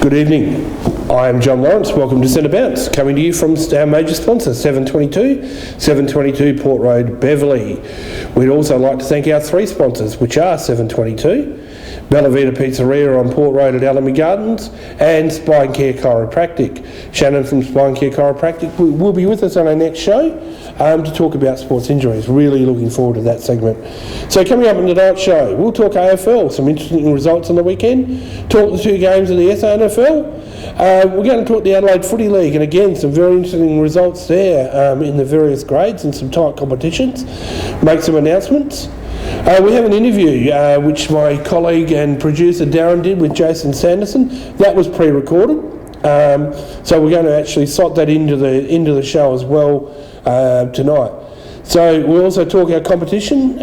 Good evening. I am John Lawrence. Welcome to Centre Bounce, coming to you from our major sponsor, 722 Port Road, Beverley. We'd also like to thank our three sponsors, which are 722, Bella Vita Pizzeria on Port Road at Alamy Gardens, and Spine Care Chiropractic. Shannon from Spine Care Chiropractic will be with us on our next show to talk about sports injuries. Really looking forward to that segment. So coming up in tonight's show, we'll talk AFL, some interesting results on the weekend, talk the two games of the SANFL. We're going to talk the Adelaide Footy League, and again, some very interesting results there in the various grades and some tight competitions. Make some announcements. We have an interview which my colleague and producer Darren did with Jason Sanderson. That was pre-recorded, so we're going to actually slot that into the show as well tonight. So we'll also talk our competition,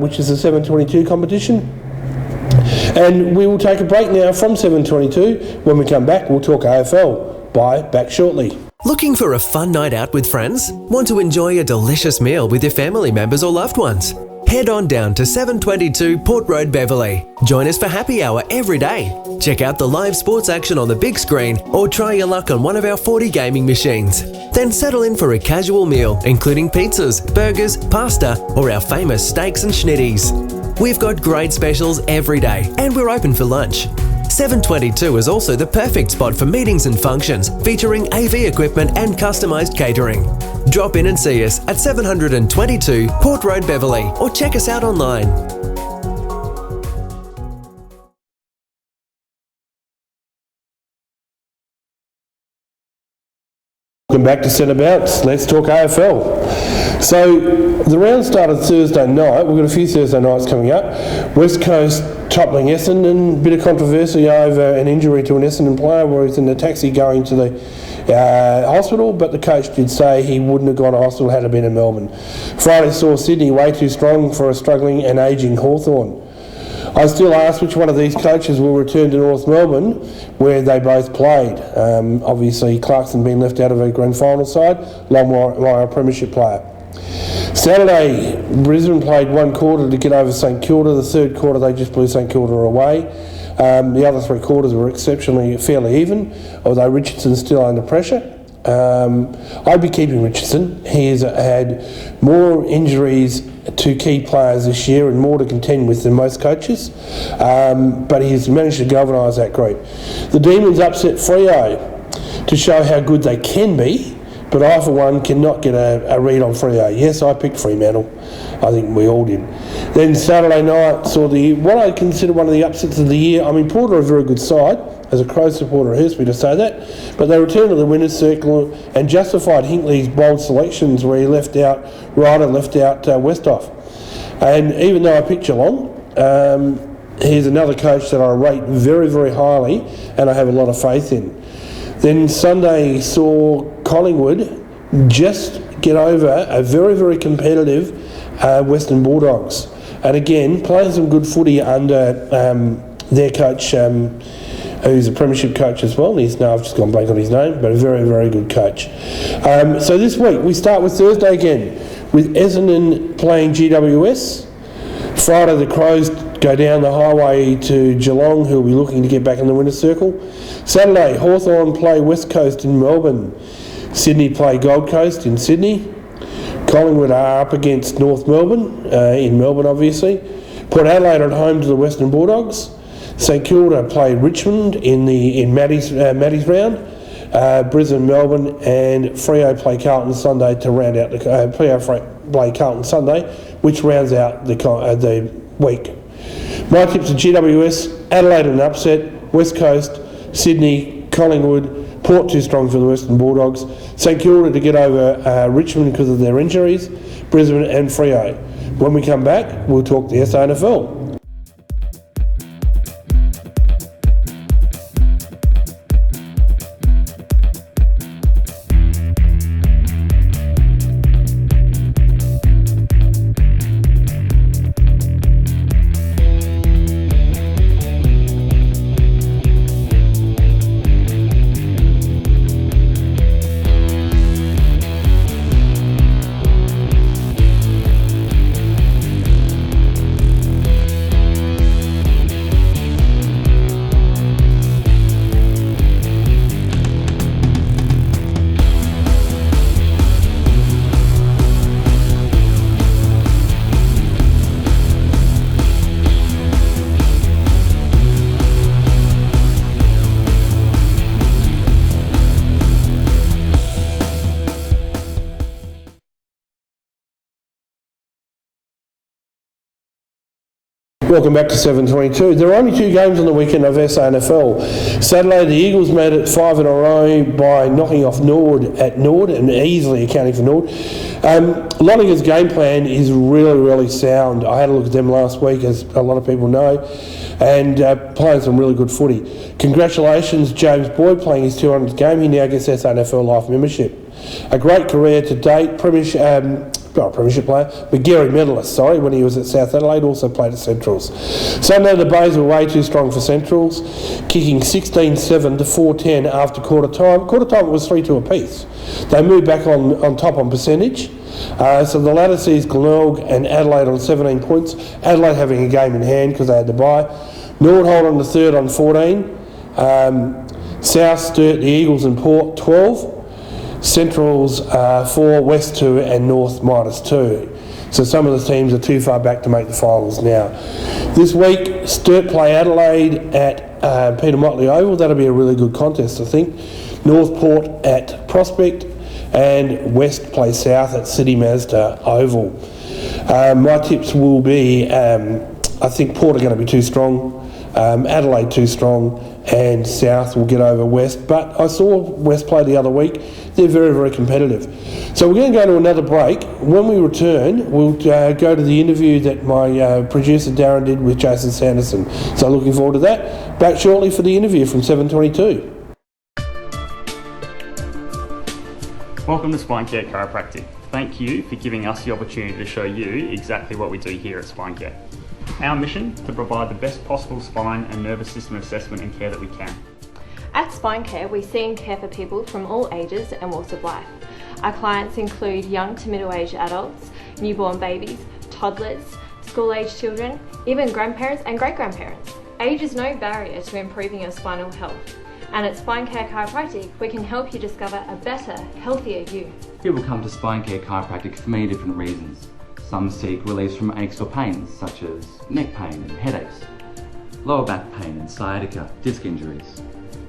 which is the 722 competition. And we will take a break now from 722. When we come back, we'll talk AFL. Bye, back shortly. Looking for a fun night out with friends? Want to enjoy a delicious meal with your family members or loved ones? Head on down to 722 Port Road, Beverley. Join us for happy hour every day. Check out the live sports action on the big screen or try your luck on one of our 40 gaming machines. Then settle in for a casual meal, including pizzas, burgers, pasta, or our famous steaks and schnitties. We've got great specials every day, and we're open for lunch. 722 is also the perfect spot for meetings and functions, featuring AV equipment and customised catering. Drop in and see us at 722 Port Road, Beverley, or check us out online. Welcome back to Centre Bounce. Let's talk AFL. So the round started Thursday night. We've got a few Thursday nights coming up. West Coast toppling Essendon. Bit of controversy over an injury to an Essendon player where he's in the taxi going to the hospital, but the coach did say he wouldn't have gone to hospital had it been in Melbourne. Friday saw Sydney way too strong for a struggling and ageing Hawthorn. I still ask which one of these coaches will return to North Melbourne, where they both played. Obviously, Clarkson being left out of a grand final side, Longmire a premiership player. Saturday, Brisbane played one quarter to get over St Kilda. The third quarter, they just blew St Kilda away. The other three quarters were exceptionally fairly even, although Richardson's still under pressure. I'd be keeping Richardson. He has had more injuries to key players this year and more to contend with than most coaches, but he's managed to galvanise that group. The Demons upset Freo to show how good they can be, but I, for one, cannot get a read on Freo. Yes, I picked Fremantle. I think we all did. Then Saturday night saw what I consider one of the upsets of the year. I mean, Port are a very good side. As a Crows supporter, it hurts me to say that. But they returned to the winner's circle and justified Hinkley's bold selections where he left out Westhoff. And even though I picked Geelong, he's another coach that I rate very, very highly and I have a lot of faith in. Then Sunday saw Collingwood just get over a very, very competitive Western Bulldogs. And again, playing some good footy under their coach, who's a premiership coach as well. I've just gone blank on his name, but a very, very good coach. So this week, we start with Thursday again, with Essendon playing GWS. Friday, the Crows go down the highway to Geelong, who will be looking to get back in the winner's circle. Saturday, Hawthorn play West Coast in Melbourne. Sydney play Gold Coast in Sydney. Collingwood are up against North Melbourne, in Melbourne obviously. Port Adelaide at home to the Western Bulldogs. St Kilda play Richmond in Maddie's round. Brisbane, Melbourne, and Freo play Carlton Sunday to round out play Carlton Sunday, which rounds out the week. My tips are GWS, Adelaide an upset, West Coast, Sydney, Collingwood, Port too strong for the Western Bulldogs, St Kilda to get over Richmond because of their injuries, Brisbane and Freo. When we come back, we'll talk the SANFL. Welcome back to 722. There are only 2 games on the weekend of SANFL. Saturday, the Eagles made it 5 in a row by knocking off Nord at Nord and easily accounting for Nord. Loninger's game plan is really, really sound. I had a look at them last week, as a lot of people know, and playing some really good footy. Congratulations, James Boyd, playing his 200th game. He now gets SANFL Life membership. A great career to date. Premiership player, but Gary medalist, when he was at South Adelaide, also played at Centrals. Sunday, the Bays were way too strong for Centrals, kicking 16-7 to 4-10 after quarter time. Quarter time was 3-2 apiece. They moved back on top on percentage. So the ladder sees Glenelg and Adelaide on 17 points. Adelaide having a game in hand because they had to bye. Nordhold on the third on 14. South Sturt, the Eagles and Port 12. Centrals 4, West 2 and North -2. So some of the teams are too far back to make the finals now. This week, Sturt play Adelaide at Peter Motley Oval. That'll be a really good contest, I think. Northport at Prospect and West play South at City Mazda Oval. My tips will be, I think Port are going to be too strong, Adelaide too strong, and South will get over West. But I saw West play the other week. They're very, very competitive. So we're going to go to another break. When we return, we'll go to the interview that my producer Darren did with Jason Sanderson. So looking forward to that. Back shortly for the interview from 722. Welcome to Spine Care Chiropractic. Thank you for giving us the opportunity to show you exactly what we do here at Spine Care. Our mission, to provide the best possible spine and nervous system assessment and care that we can. At Spine Care, we see and care for people from all ages and walks of life. Our clients include young to middle-aged adults, newborn babies, toddlers, school-aged children, even grandparents and great-grandparents. Age is no barrier to improving your spinal health. And at Spine Care Chiropractic, we can help you discover a better, healthier you. People come to Spine Care Chiropractic for many different reasons. Some seek relief from aches or pains, such as neck pain and headaches, lower back pain and sciatica, disc injuries.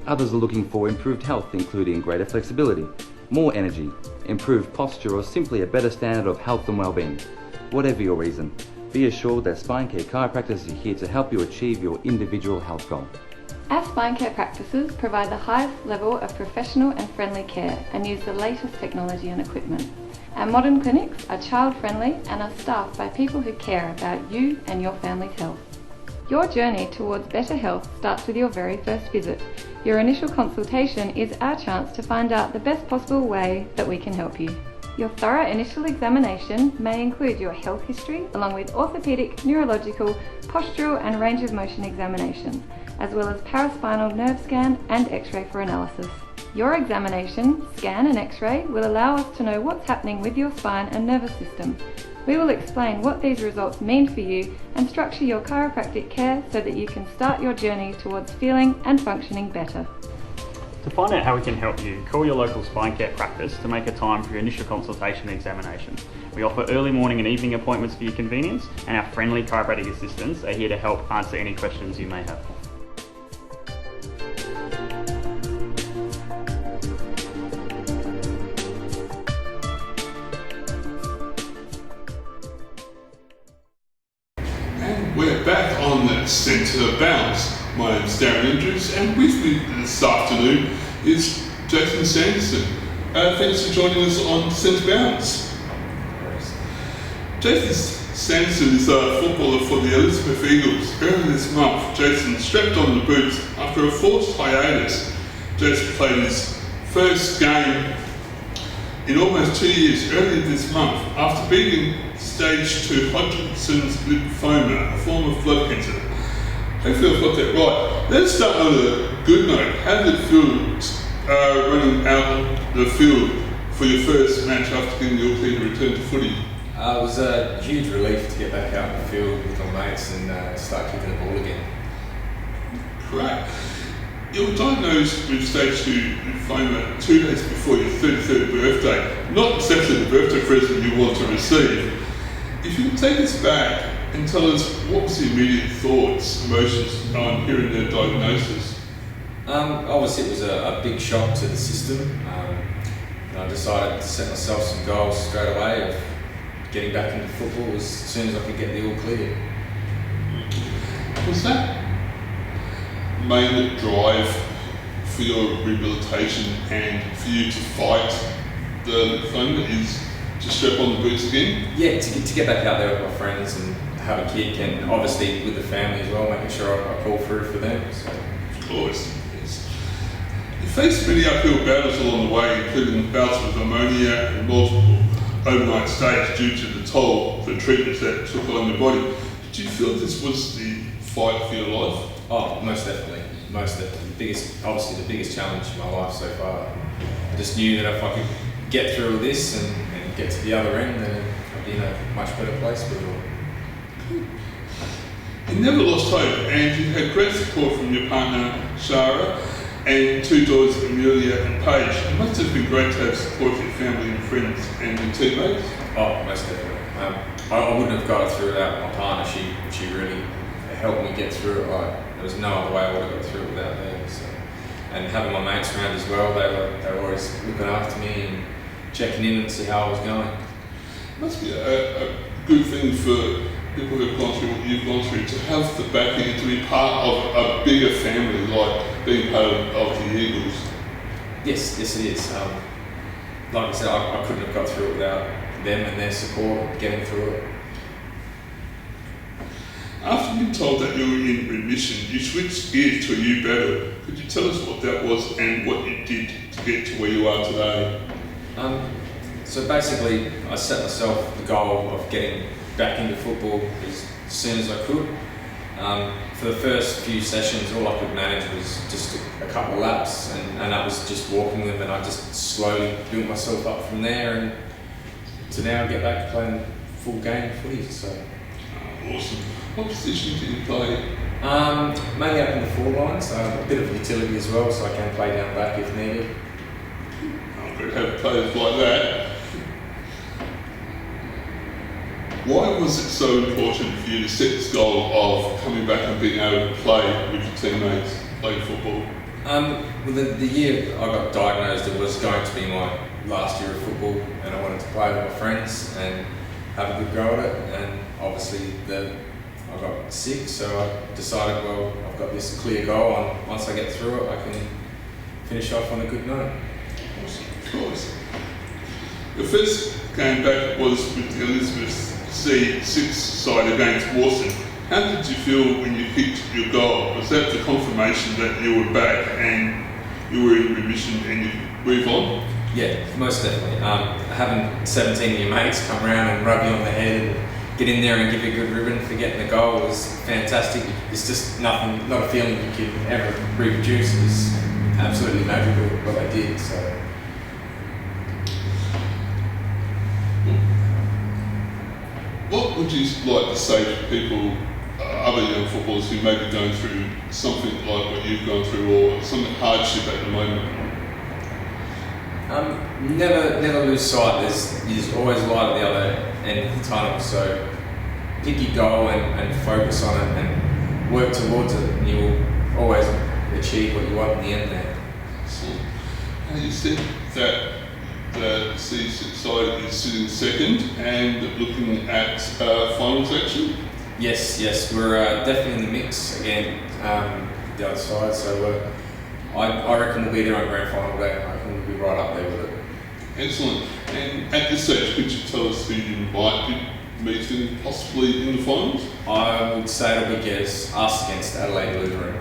Others are looking for improved health, including greater flexibility, more energy, improved posture, or simply a better standard of health and well-being. Whatever your reason, be assured that Spine Care Chiropractors are here to help you achieve your individual health goal. Our Spine Care practices provide the highest level of professional and friendly care and use the latest technology and equipment. Our modern clinics are child-friendly and are staffed by people who care about you and your family's health. Your journey towards better health starts with your very first visit. Your initial consultation is our chance to find out the best possible way that we can help you. Your thorough initial examination may include your health history along with orthopaedic, neurological, postural and range of motion examinations, as well as paraspinal nerve scan and x-ray for analysis. Your examination, scan and x-ray will allow us to know what's happening with your spine and nervous system. We will explain what these results mean for you and structure your chiropractic care so that you can start your journey towards feeling and functioning better. To find out how we can help you, call your local Spine Care practice to make a time for your initial consultation and examination. We offer early morning and evening appointments for your convenience, and our friendly chiropractic assistants are here to help answer any questions you may have. We're back on the Centre Bounce. My name's Darren Andrews, and with me this afternoon is Jason Sanderson. Thanks for joining us on Centre Bounce. Jason Sanderson is a footballer for the Elizabeth Eagles. Earlier this month, Jason strapped on the boots after a forced hiatus. Jason played his first game in almost 2 years earlier this month after beating stage 2 Hodgkin's lymphoma, a form of blood cancer. Hopefully I've got that right. Let's start on a good note. How did it feel running out the field for your first match after getting your clear to return to footy? It was a huge relief to get back out in the field with my mates and start kicking the ball again. Great. You were diagnosed with stage 2 lymphoma 2 days before your 33rd birthday. Not exactly the birthday present you want to receive. If you could take us back and tell us what was the immediate thoughts, emotions on hearing their diagnosis? Obviously it was a big shock to the system. I decided to set myself some goals straight away of getting back into football as soon as I could get the all clear. Was that main drive for your rehabilitation and for you to fight the thing is to strap on the boots again? Yeah, to get back out there with my friends and have a kick, and obviously with the family as well, making sure I pull through for them. So. Of course, yes. You faced many uphill battles along the way, including bouts with ammonia and multiple overnight stays due to the toll the treatments that took on your body. Did you feel this was the fight for your life? Oh, most definitely. Most definitely. The biggest challenge in my life so far. I just knew that if I could get through all this and get to the other end, then I'd be in a much better place with it all. You never lost hope, and you had great support from your partner, Shara, and two daughters, Amelia and Paige. It must have been great to have support from your family and friends and your teammates. Oh, most definitely. I wouldn't have got it through without my partner. She really helped me get through it. There was no other way I would have got through it without them. So. And having my mates around as well, they were always looking after me and checking in and see how I was going. It must be a good thing for people who have gone through what you've gone through to have the backing and to be part of a bigger family, like being part of the Eagles. Yes, it is. Like I said, I couldn't have got through it without them and their support getting through it. After being told that you were in remission, you switched gears to a new battle. Could you tell us what that was and what you did to get to where you are today? So basically, I set myself the goal of getting back into football as soon as I could. For the first few sessions, all I could manage was just a couple of laps, and that was just walking them, and I just slowly built myself up from there, and to now get back to playing full game footy. So. Awesome. What position do you play? Mainly up in the forward line, so a bit of utility as well, so I can play down back if needed. Good to have players like that. Why was it so important for you to set this goal of coming back and being able to play with your teammates, play football? Well, the year I got diagnosed, it was going to be my last year of football, and I wanted to play with my friends and have a good go at it. And obviously, I got sick, so I decided, well, I've got this clear goal, and once I get through it, I can finish off on a good note. Awesome, of course. Your first game back was with the Elizabeth C6 side against Mawson. How did you feel when you kicked your goal? Was that the confirmation that you were back and you were in remission and you move on? Yeah, most definitely. Having 17 of your mates come around and rub you on the head and get in there and give you a good ribbon for getting the goal was fantastic. It's just nothing, not a feeling you can ever reproduce. It was absolutely magical what they did. So. What would you like to say to people, other young footballers who may be going through something like what you've gone through or some hardship at the moment? Never lose sight. There's always light at the other end of the tunnel. So pick your goal and focus on it and work towards it, and you'll always achieve what you want in the end there. So, you said that the C6 side is sitting second and looking at finals action? Yes, we're definitely in the mix again, the other side. So I reckon we'll be there on grand final day. I reckon we'll be right up there with it. Excellent. And at this stage, could you tell us who you might be meeting possibly in the finals? I would say it'll be us against Adelaide Lutheran.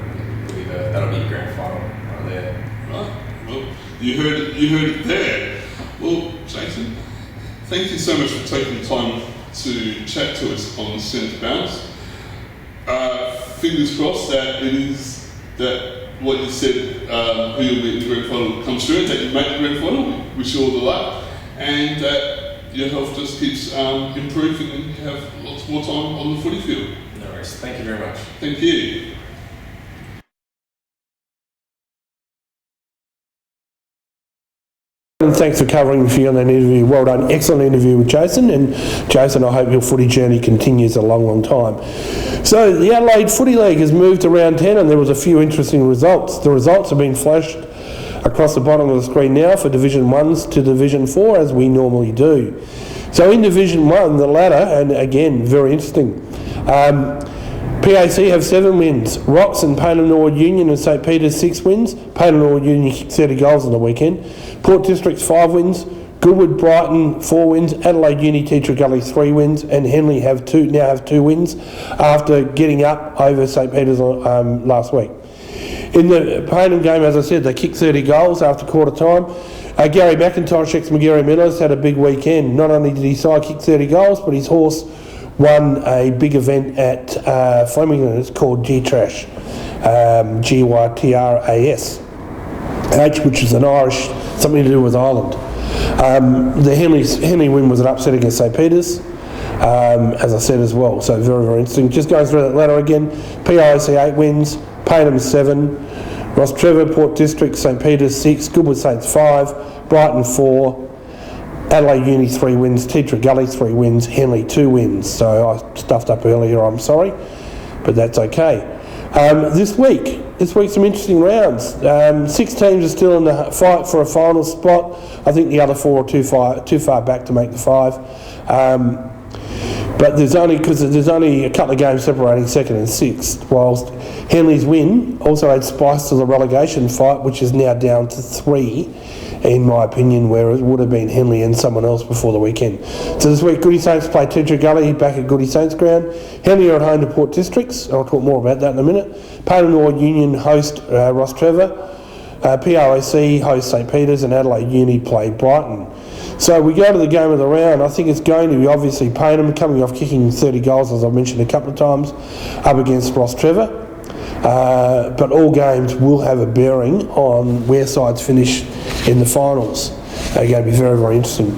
That'll be a grand final right there. Right. Well, you heard it there. Well, Jason, thank you so much for taking the time to chat to us on Centre Bounce. Fingers crossed that it is that what you said, who you'll meet in the grand final comes through, that you make the grand final. We wish you all the luck, and that your health just keeps improving and you have lots more time on the footy field. No worries. Thank you very much. Thank you. And thanks for covering me for you on that interview. Well done. Excellent interview with Jason. And Jason, I hope your footy journey continues a long, long time. So the Adelaide Footy League has moved to round 10 and there was a few interesting results. The results have been flashed across the bottom of the screen now for Division 1s to Division 4 as we normally do. So in Division 1, the ladder, and again, very interesting. PAC have 7 wins. Rocks and Payneham Norwood Union and St Peter's 6 wins. Payneham Norwood Union kicked 30 goals on the weekend. Port District's 5 wins. Goodwood Brighton 4 wins. Adelaide Uni Teacher Gully 3 wins. And Henley now have 2 wins after getting up over St Peter's last week. In the Payneham game, as I said, they kicked 30 goals after quarter time. Gary McIntosh, ex-Magarey Meadows, had a big weekend. Not only did his side kick 30 goals, but his horse won a big event at Flemington. It's called G-Trash, Gytras, which is an Irish, something to do with Ireland. The Henley win was an upset against St Peter's, as I said as well. So very, very interesting. Just going through that ladder again, PIC 8 wins, Payneham 7, Ross Trevor, Port District, St Peter's 6, Goodwood Saints 5, Brighton 4, Adelaide Uni 3 wins, Teacher Gully 3 wins, Henley 2 wins. So I stuffed up earlier, I'm sorry, but that's okay. This week some interesting rounds. 6 teams are still in the fight for a final spot. I think the other 4 are too far back to make the 5. But there's only a couple of games separating 2nd and 6th, whilst Henley's win also adds spice to the relegation fight, which is now down to 3, in my opinion, where it would have been Henley and someone else before the weekend. So this week, Goody Saints play Teacher Gully back at Goody Saints ground. Henley are at home to Port Districts. I'll talk more about that in a minute. Payneham Norwood Union host Ross Trevor. PROC host St Peter's, and Adelaide Uni play Brighton. So we go to the game of the round. I think it's going to be obviously Payneham coming off kicking 30 goals, as I mentioned a couple of times, up against Ross Trevor. But all games will have a bearing on where sides finish in the finals. They're going to be very, very interesting.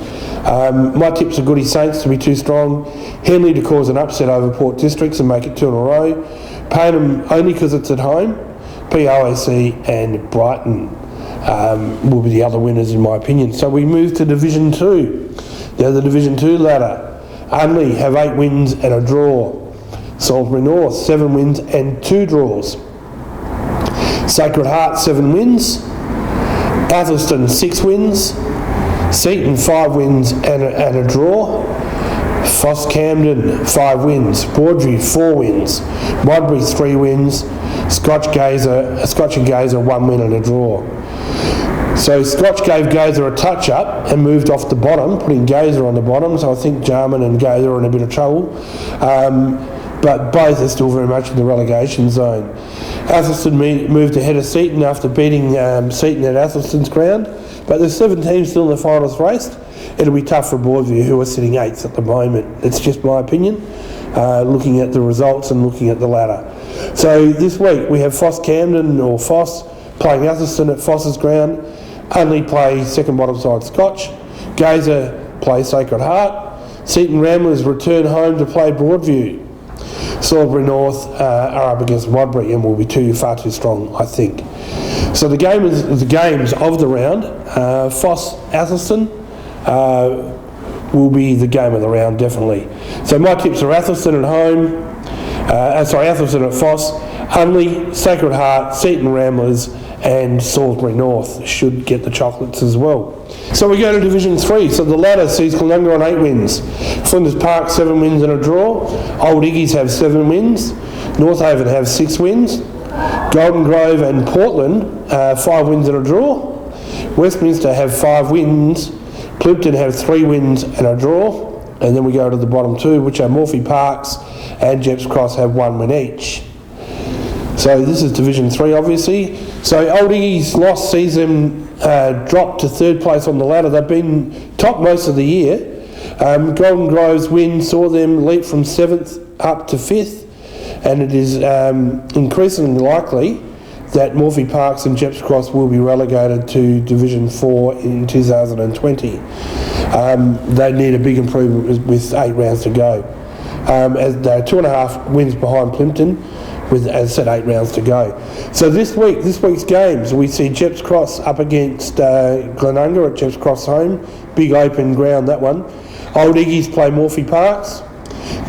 My tips are Goody Saints to be too strong, Henley to cause an upset over Port Districts and make it 2 in a row, Payneham only because it's at home, POAC and Brighton will be the other winners in my opinion. So we move to Division 2. Now the Division 2 ladder. Unley have 8 wins and a draw. Salisbury North 7 wins and 2 draws. Sacred Heart 7 wins. Atherstone 6 wins. Seaton 5 wins and a draw. Foss Camden 5 wins. Broadview 4 wins. Modbury 3 wins. Scotch and Gazer 1 win and a draw. So Scotch gave Gazer a touch-up and moved off the bottom, putting Gazer on the bottom, so I think Jarman and Gazer are in a bit of trouble. But both are still very much in the relegation zone. Atherstone moved ahead of Seaton after beating Seaton at Atherstone's ground, but there's 7 teams still in the finals race. It'll be tough for Broadview, who are sitting 8th at the moment. It's just my opinion, looking at the results and looking at the ladder. So this week we have Foss Camden, or Foss, playing Atherstone at Foss's ground. Only play second bottom side Scotch. Gazer play Sacred Heart. Seaton Ramblers return home to play Broadview. Salisbury North are up against Modbury and will be far too strong, I think. So the games of the round, Foss Atherstone will be the game of the round, definitely. So my tips are Atherstone at home, Atherstone at Foss, Unley, Sacred Heart, Seaton Ramblers and Salisbury North should get the chocolates as well. So we go to Division 3. So the ladder sees Cloonunga on 8 wins. Flinders Park 7 wins and a draw. Old Iggy's have 7 wins. North Haven have 6 wins. Golden Grove and Portland 5 wins and a draw. Westminster have 5 wins. Plimpton have 3 wins and a draw. And then we go to the bottom 2, which are Morphy Parks and Jeps Cross have 1 win each. So this is Division 3, obviously. So Old Iggy's loss sees them drop to 3rd place on the ladder. They've been top most of the year. Golden Grove's win saw them leap from 7th up to 5th, and it is increasingly likely that Morphy Parks and Jeps Cross will be relegated to Division 4 in 2020. They need a big improvement with 8 rounds to go. As they're 2.5 wins behind Plimpton, with, as I said, 8 rounds to go. So this week's games, we see Jeps Cross up against Cloonunga at Jeps Cross home. Big open ground, that one. Old Iggy's play Morphy Parks.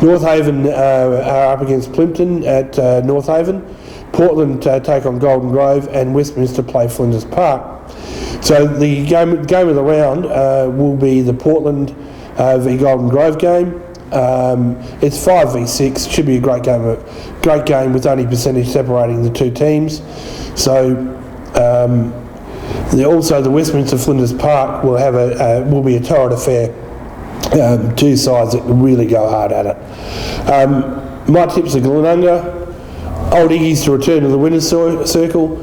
North Haven are up against Plimpton at North Haven. Portland take on Golden Grove, and Westminster play Flinders Park. So the game of the round will be the Portland v Golden Grove game. It's 5v6. Should be a great game with only percentage separating the two teams. So also the Westminster Flinders Park will have will be a torrid affair. Two sides that really go hard at it. My tips are Glenunga, Old Iggy's to return to the winners' circle,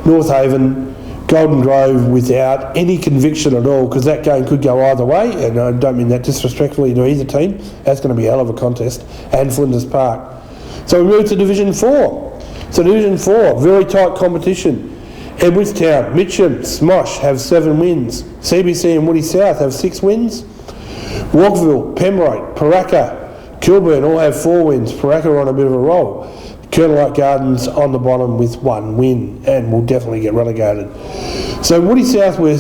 North Haven, Golden Grove without any conviction at all, because that game could go either way, and I don't mean that disrespectfully to either team. That's going to be a hell of a contest, and Flinders Park. So we move to Division 4. So Division 4, very tight competition. Edwardstown, Mitcham, Smosh have 7 wins. CBC and Woody South have 6 wins. Walkerville, Pembroke, Paraka, Kilburn all have 4 wins. Paraka are on a bit of a roll. Colonelite Gardens on the bottom with 1 win and will definitely get relegated. So Woody South were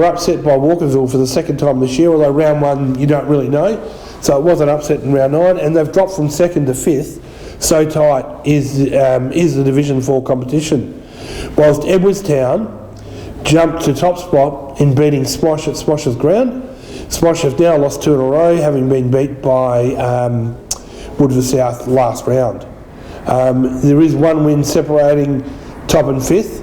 upset by Walkerville for the second time this year, although round 1 you don't really know. So it was an upset in round 9, and they've dropped from 2nd to 5th. So tight is the Division 4 competition. Whilst Edwardstown jumped to top spot in beating Smosh at Smosh's ground. Smosh have now lost 2 in a row, having been beat by Woodville South last round. There is 1 win separating top and 5th,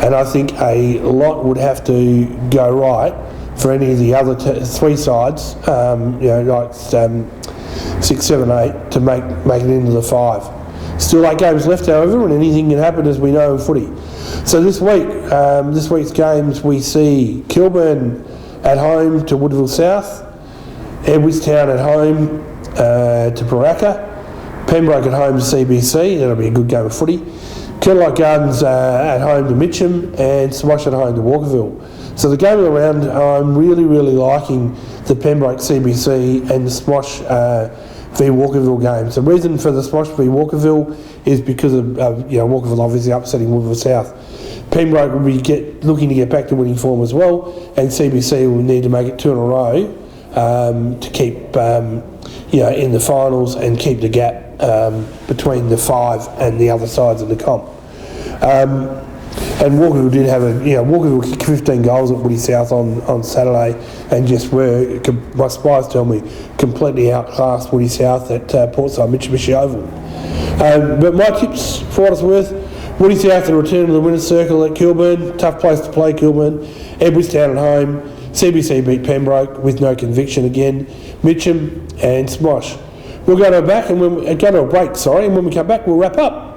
and I think a lot would have to go right for any of the other 3 sides, like 6, 7, 8, to make it into the 5. Still 8 games left, however, and anything can happen, as we know in footy. So this week's games, we see Kilburn at home to Woodville South, Edwardstown at home to Paraka, Pembroke at home to CBC, that'll be a good game of footy. Colonelite Gardens at home to Mitcham, and Smosh at home to Walkerville. So the game of the round, I'm really, really liking the Pembroke CBC and the Smosh v Walkerville games. The reason for the Smosh v Walkerville is because of Walkerville obviously upsetting Woodville South. Pembroke will be looking to get back to winning form as well, and CBC will need to make it 2 in a row to keep in the finals and keep the gap between the 5 and the other sides of the comp. And Walkerville did have Walkerville kicked 15 goals at Woody South on Saturday, and just were, my spies tell me, completely outclassed Woody South at Portside Mitsubishi Oval. But my tips, for what it's worth, Woody South to return to the winners' circle at Kilburn, tough place to play Kilburn. Edwardstown at home, CBC beat Pembroke with no conviction again, Mitcham and Smosh. We'll go to a break, and when we come back we'll wrap up.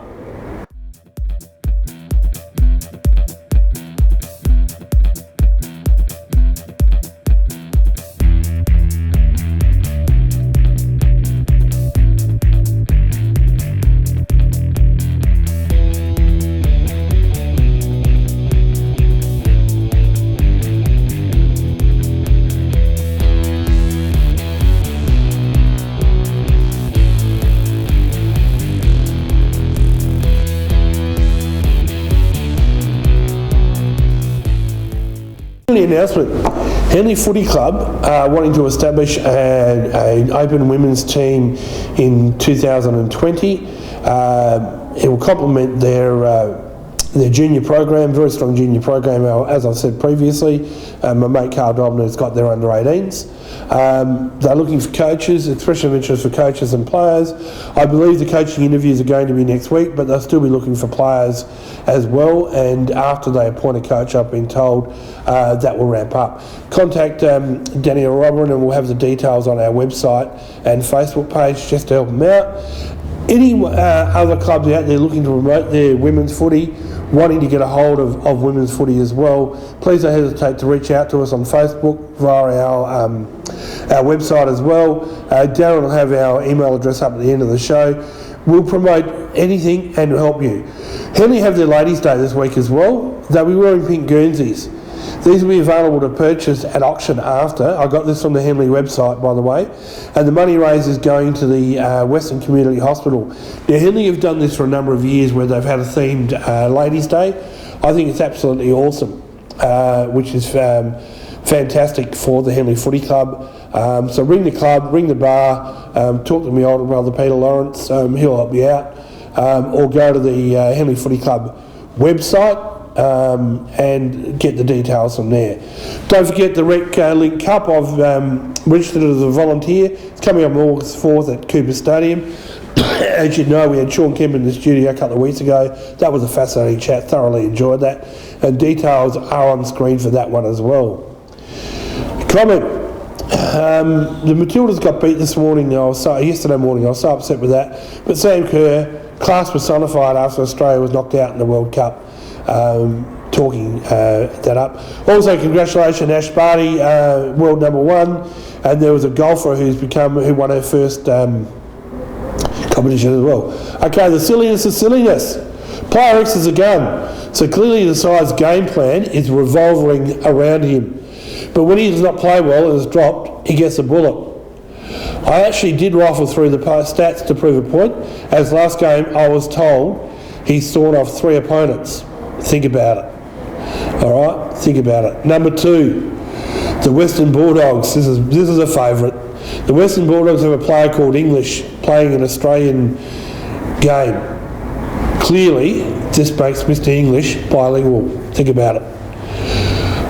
Announcement. Henley Footy Club wanting to establish an open women's team in 2020. It will complement their junior program, very strong junior program, as I've said previously. My mate Carl Dobner's got their under 18s. They're looking for coaches, expression of interest for coaches and players. I believe the coaching interviews are going to be next week, but they'll still be looking for players as well, and after they appoint a coach, I've been told that will ramp up. Contact Danny or Robin, and we'll have the details on our website and Facebook page just to help them out. Any other clubs out there looking to promote their women's footy, wanting to get a hold of women's footy as well, please don't hesitate to reach out to us on Facebook via our website as well. Darren will have our email address up at the end of the show. We'll promote anything and help you. Henley have their Ladies' Day this week as well. They'll be wearing pink Guernseys. These will be available to purchase at auction after. I got this from the Henley website, by the way. And the money raised is going to the Western Community Hospital. Now, Henley have done this for a number of years where they've had a themed Ladies' Day. I think it's absolutely awesome, which is fantastic for the Henley Footy Club. So ring the club, ring the bar, talk to my older brother Peter Lawrence, he'll help you out. Or go to the Henley Footy Club website and get the details from there. Don't forget the Rec Link Cup. I've registered as a volunteer. It's coming up on August 4th at Cooper Stadium. As you know, we had Sean Kemp in the studio a couple of weeks ago. That was a fascinating chat, thoroughly enjoyed that. And details are on screen for that one as well. Comment. The Matildas got beat yesterday morning. I was so upset with that. But Sam Kerr, class personified after Australia was knocked out in the World Cup. Talking that up. Also, congratulations, Ash Barty, world number 1. And there was a golfer who won her first competition as well. Okay, the silliness of silliness. Player X is a gun. So clearly the side's game plan is revolving around him. But when he does not play well and is dropped, he gets a bullet. I actually did rifle through the stats to prove a point. As last game, I was told he sawed off 3 opponents. Think about it. All right, think about it. Number 2, the Western Bulldogs. This is a favourite. The Western Bulldogs have a player called English playing an Australian game. Clearly, this makes Mr. English bilingual. Think about it.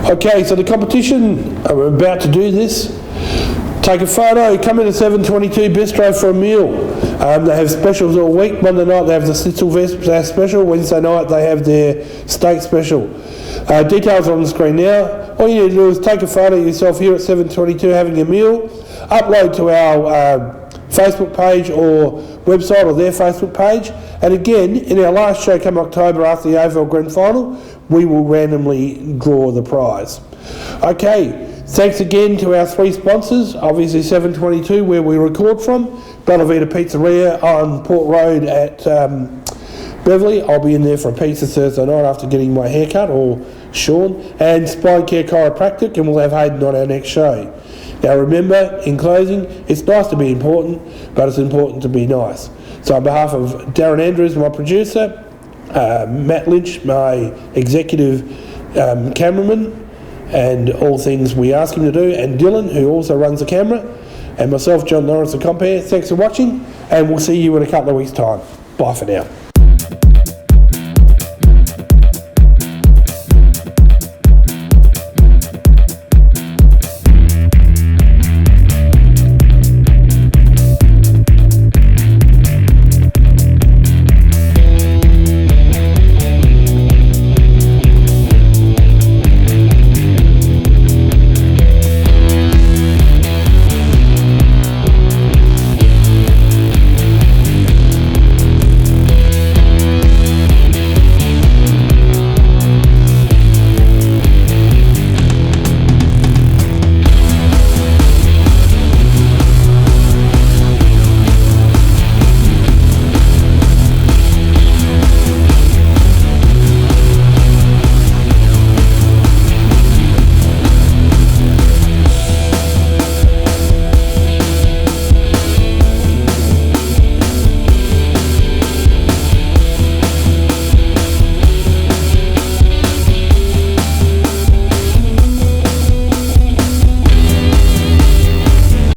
Okay, so the competition, we're about to do this. Take a photo, come in at 7:22 Bistro for a meal. They have specials all week. Monday night they have the Schnitzel special. Wednesday night they have their steak special. Details are on the screen now. All you need to do is take a photo of yourself here at 7:22 having a meal, upload to our Facebook page or website or their Facebook page. And again, in our last show come October after the AFL Grand Final, we will randomly draw the prize. Okay, thanks again to our 3 sponsors, obviously 722 where we record from, Bella Vita Pizzeria on Port Road at Beverley. I'll be in there for a pizza Thursday night after getting my haircut, or Sean, and Spine Care Chiropractic, and we'll have Hayden on our next show. Now remember, in closing, it's nice to be important, but it's important to be nice. So on behalf of Darren Andrews, my producer, Matt Lynch, my executive cameraman, and all things we ask him to do, and Dylan, who also runs the camera, and myself, John Lawrence, the compere, thanks for watching, and we'll see you in a couple of weeks' time. Bye for now.